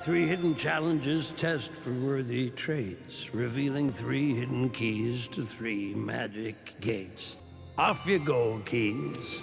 3 hidden challenges test for worthy traits, revealing 3 hidden keys to 3 magic gates. Off you go, keys.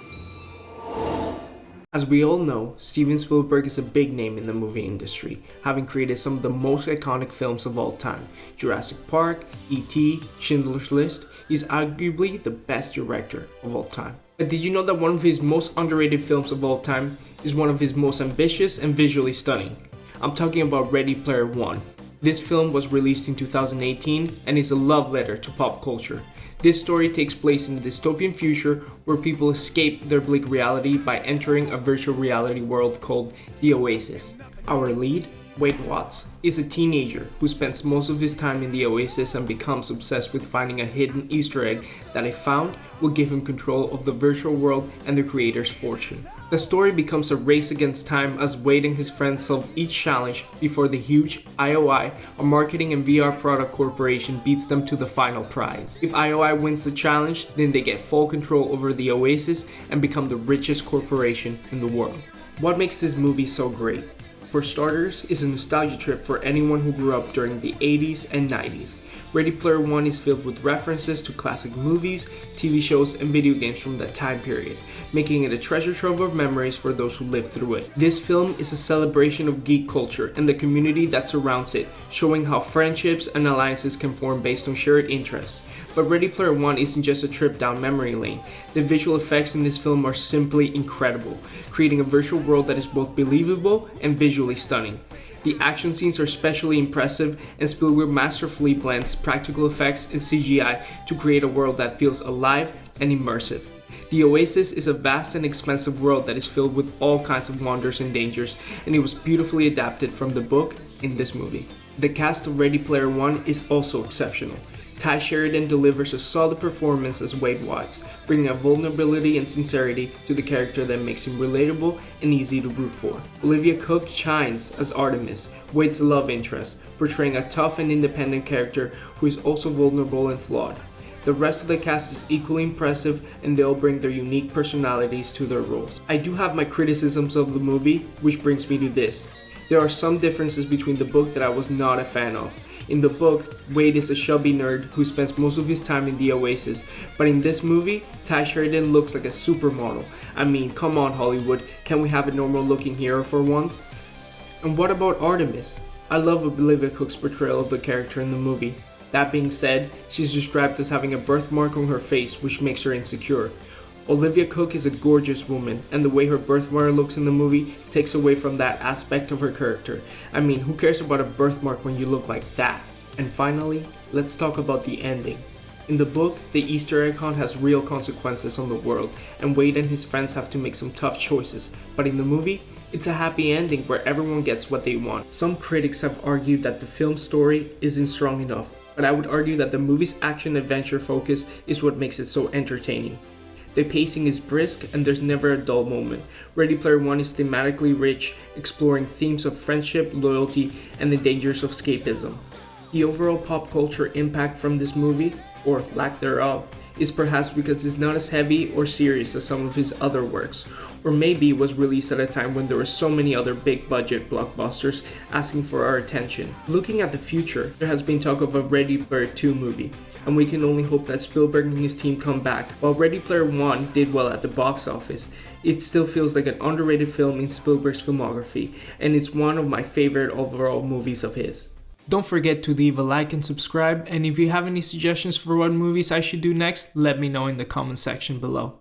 As we all know, Steven Spielberg is a big name in the movie industry, having created some of the most iconic films of all time. Jurassic Park, E.T., Schindler's List. He's arguably the best director of all time. But did you know that one of his most underrated films of all time is one of his most ambitious and visually stunning? I'm talking about Ready Player One. This film was released in 2018 and is a love letter to pop culture. This story takes place in a dystopian future where people escape their bleak reality by entering a virtual reality world called the Oasis. Our lead, Wade Watts, is a teenager who spends most of his time in the Oasis and becomes obsessed with finding a hidden Easter egg that if found will give him control of the virtual world and the creator's fortune. The story becomes a race against time as Wade and his friends solve each challenge before the huge IOI, a marketing and VR product corporation, beats them to the final prize. If IOI wins the challenge, then they get full control over the Oasis and become the richest corporation in the world. What makes this movie so great? For starters, it's a nostalgia trip for anyone who grew up during the 80s and 90s. Ready Player One is filled with references to classic movies, TV shows, and video games from that time period, making it a treasure trove of memories for those who lived through it. This film is a celebration of geek culture and the community that surrounds it, showing how friendships and alliances can form based on shared interests. But Ready Player One isn't just a trip down memory lane. The visual effects in this film are simply incredible, creating a virtual world that is both believable and visually stunning. The action scenes are especially impressive, and Spielberg masterfully blends practical effects and CGI to create a world that feels alive and immersive. The Oasis is a vast and expansive world that is filled with all kinds of wonders and dangers, and it was beautifully adapted from the book in this movie. The cast of Ready Player One is also exceptional. Ty Sheridan delivers a solid performance as Wade Watts, bringing a vulnerability and sincerity to the character that makes him relatable and easy to root for. Olivia Cooke shines as Artemis, Wade's love interest, portraying a tough and independent character who is also vulnerable and flawed. The rest of the cast is equally impressive, and they all bring their unique personalities to their roles. I do have my criticisms of the movie, which brings me to this. There are some differences between the book that I was not a fan of. In the book, Wade is a chubby nerd who spends most of his time in the Oasis, but in this movie, Ty Sheridan looks like a supermodel. I mean, come on Hollywood, can we have a normal looking hero for once? And what about Artemis? I love Olivia Cooke's portrayal of the character in the movie. That being said, she's described as having a birthmark on her face which makes her insecure. Olivia Cooke is a gorgeous woman, and the way her birthmark looks in the movie takes away from that aspect of her character. I mean, who cares about a birthmark when you look like that? And finally, let's talk about the ending. In the book, the Easter egg hunt has real consequences on the world, and Wade and his friends have to make some tough choices. But in the movie, it's a happy ending where everyone gets what they want. Some critics have argued that the film's story isn't strong enough, but I would argue that the movie's action-adventure focus is what makes it so entertaining. The pacing is brisk and there's never a dull moment. Ready Player One is thematically rich, exploring themes of friendship, loyalty, and the dangers of escapism. The overall pop culture impact from this movie, or lack thereof, is perhaps because it's not as heavy or serious as some of his other works, or maybe it was released at a time when there were so many other big budget blockbusters asking for our attention. Looking at the future, there has been talk of a Ready Player 2 movie, and we can only hope that Spielberg and his team come back. While Ready Player One did well at the box office, it still feels like an underrated film in Spielberg's filmography, and it's one of my favorite overall movies of his. Don't forget to leave a like and subscribe, and if you have any suggestions for what movies I should do next, let me know in the comment section below.